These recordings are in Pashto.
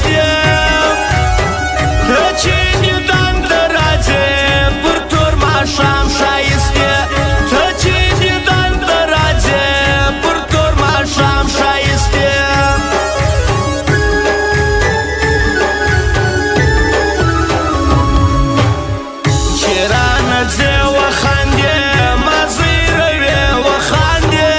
ښایستې ته چې دیدن ته راځې پر تور ماښام ښایستې ته چې دیدن ته راځې پر تور ماښام ښایستې چې رانه ځې وخاندې ما زیروې وخاندې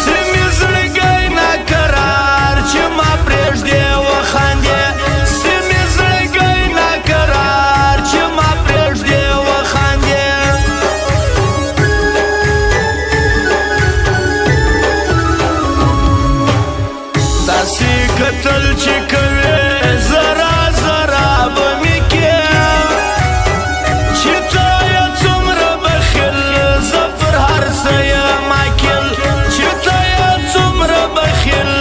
سمې زړګی ناقرار چې ما پرېږدې وخاندې سمې زړګی ناقرار چې ما پرېږدې وخاندې داسې کتل چې کوې ذره ذره به مې کې چې ته یې څومره بخیل زه پر هر څه یم عاقل چې ته یې څومره بخیل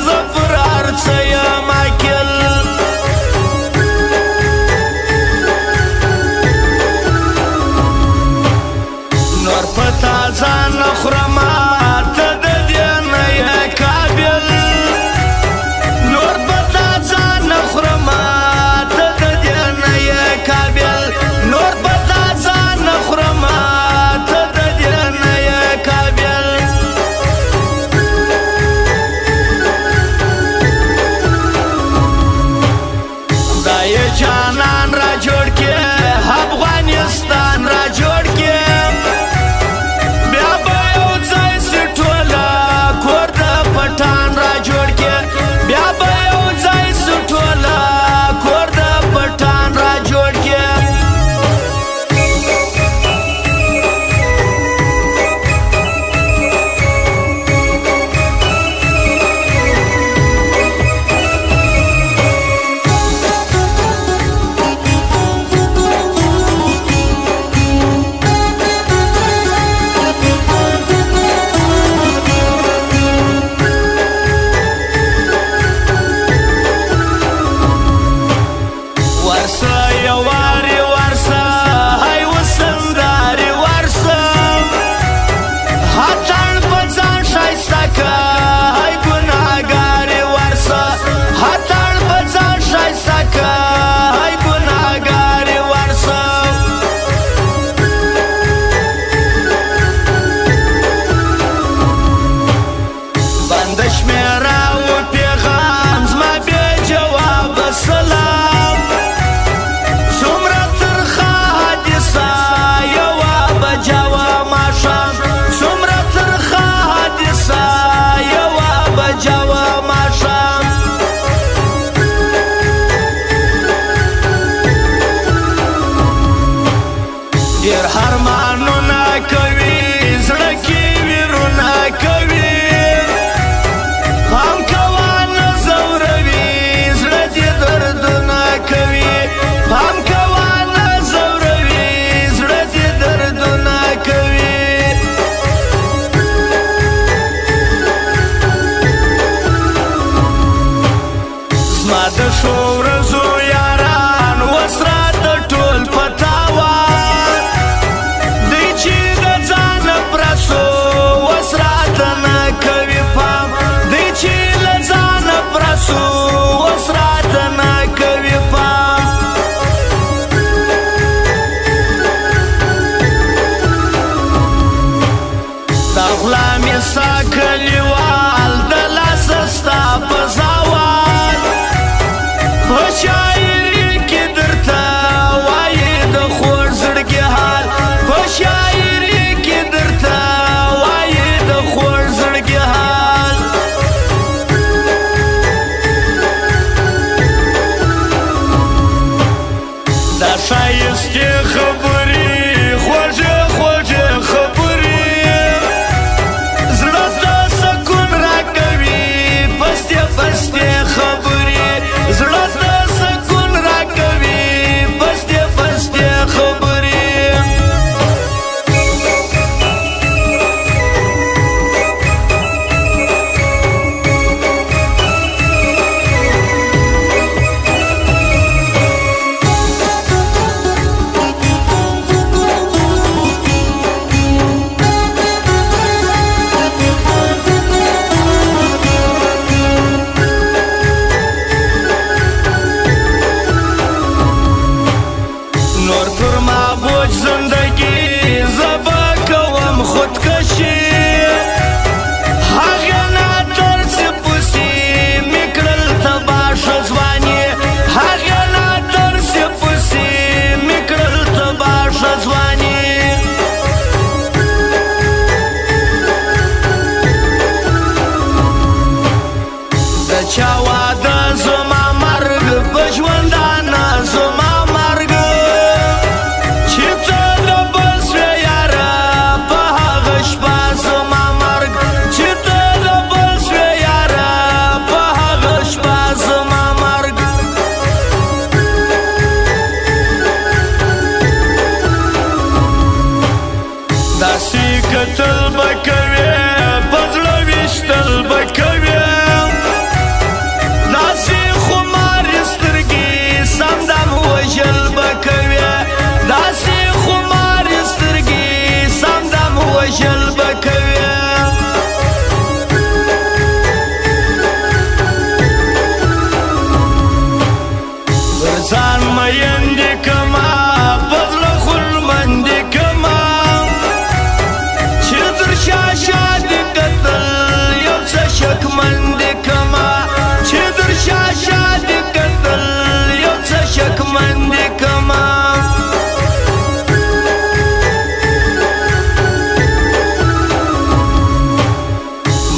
زه پر هر څه یم عاقل نور په تا ځان نه خورمه ته د دې نه یې قابل نور په تا ځان نه خورمه ته د دې نه یې قابل نور په تا ځان نه خورمه ته د دې نه یې قابل خدای جانان را جوړ کړې افغانستان را جوړ کړې بیا به یو ځای سي ټوله کور د پټان را جوړ کړې بیا به یو ځای سي ټوله کور د پټان را جوړ کړې ورسه یوارې ورسه هی وسندارې ورسه هتاړ په ځان ښایسته که هی ګناهګارې ورسه هتاړ په ځان ښایسته که هی ګناهګارې ورسه بنده شمېره و پیغام زما بې جوابه سلام څومره ترخه حادثه یوه بجه وه ماښام څومره ترخه حادثه یوه بجه وه ماښام ډېر ارمانونه کوي زړه کې ویرونه کوي پام کوه نه ځوروي زړه دې دردونه کوي پام کوه نه ځوروي زړه دې دردونه کوي زما د ښو ورځو یاران اوس راته ټول په تاوان دی چې د ځانه پرسو اوس راته نه کوي پام دی چې له ځانه پرسو اوس راته نه کوي پام دا غلا مې ستا کلیوال د لاسه ستا په زوال په شاعري کې درته وایي د خوږ زړګي حال په شاعري کې درته وایي د خوږ زړګي حال دا ښایستې خبرې خوږې خوږې خبرې زړه ته سکون راکوي پستې پستې خبرې زړه ته سکون راکوي پستې پستې خبرې واده زما مرګ په ژوندانه زما مرګ چې ته د بل سوې یاره په هغه شپه زما مرګ چې ته د بل سوې یاره په هغه شپه زما مرګ داسې کتل به کوې په زړه ویشتل به کوې داسې خمارې سترګې سمدم وژل به کوې داسې خمارې سترګې سمدم وژل به کوې پر ځان میندې کما په زړه خلمندې کما شاشادی قتل یو څه شکمندې کما چې در شاشادی قتل یو څه شکمندې کما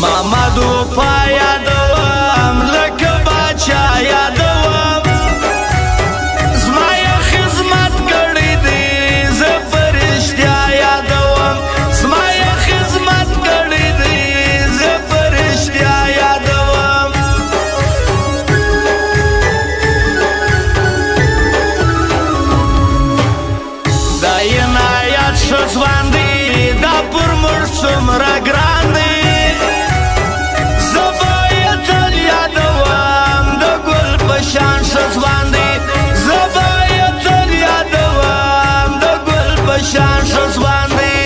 محمدو پا یادوم لکه باچا یادوم زما یې خدمت کړی دی زه په رښتیا یادوم زما یې خدمت کړی دی زه په رښتیا یادوم دا یې نایاد ښه ځوان دی دا پر موږ څومره ګران دی زه به یې تل یادوم د ګل په شان ښه ځوان دی زه به یې تل یادوم د ګل په شان ښه ځوان دی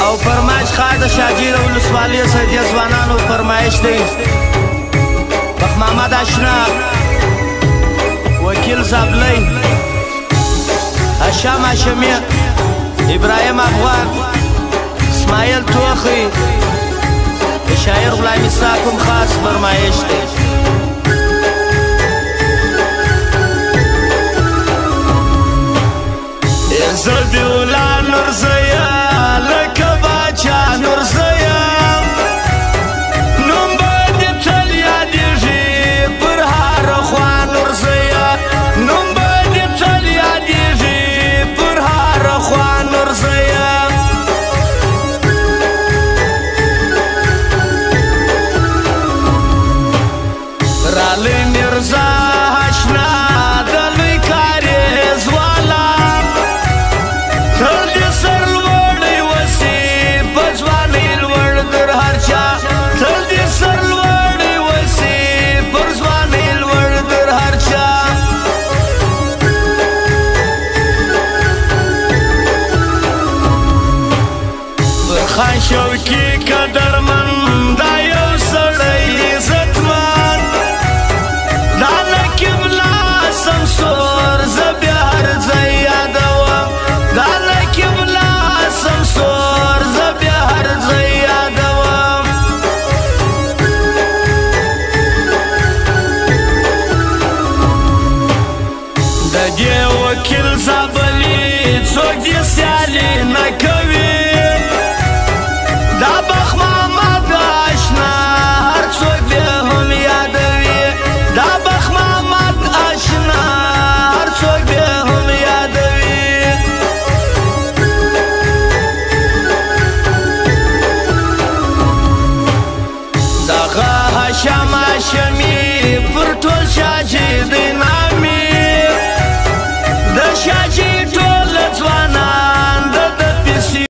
او فرمایش خار د شاجیر ولسوالۍ سیدي ځوانانو فرمایش دی بخ محمد اشنا وکیل زابلی هشام هاشمي ابراهیم افغان اسماعیل توخی د شاعر غلام عیسی کوم خاص فرمایش دی زه د ولا نورزیه لکه باچا نورزیه نوم به دې تل یادېږي پر هره خوا نورزیه نوم به دې تل یادېږي پر هره خوا نورزیه رالی میرزا اشنا د لوی کاریز والا تر دې سر لوړی وسي په ځوانۍ لوړ در هر چا تر دې سر لوړی وسي پر ځوانۍ لوړ در هر چا پر خان شوکي قدرمن دا یو سړی عزتمن دا نقیب لا سمسور زه بیا هر ځای یادوم دا نقیب لا سمسور زه بیا هر ځای یادوم د دې وکیل زابلي څوک دې سیالي نه کوي دا بخ محمد اشنا هر څوک دې هم یادوي دا بخ محمد اشنا هر څوک دې هم یادوي دغه هشام هاشمي پر ټول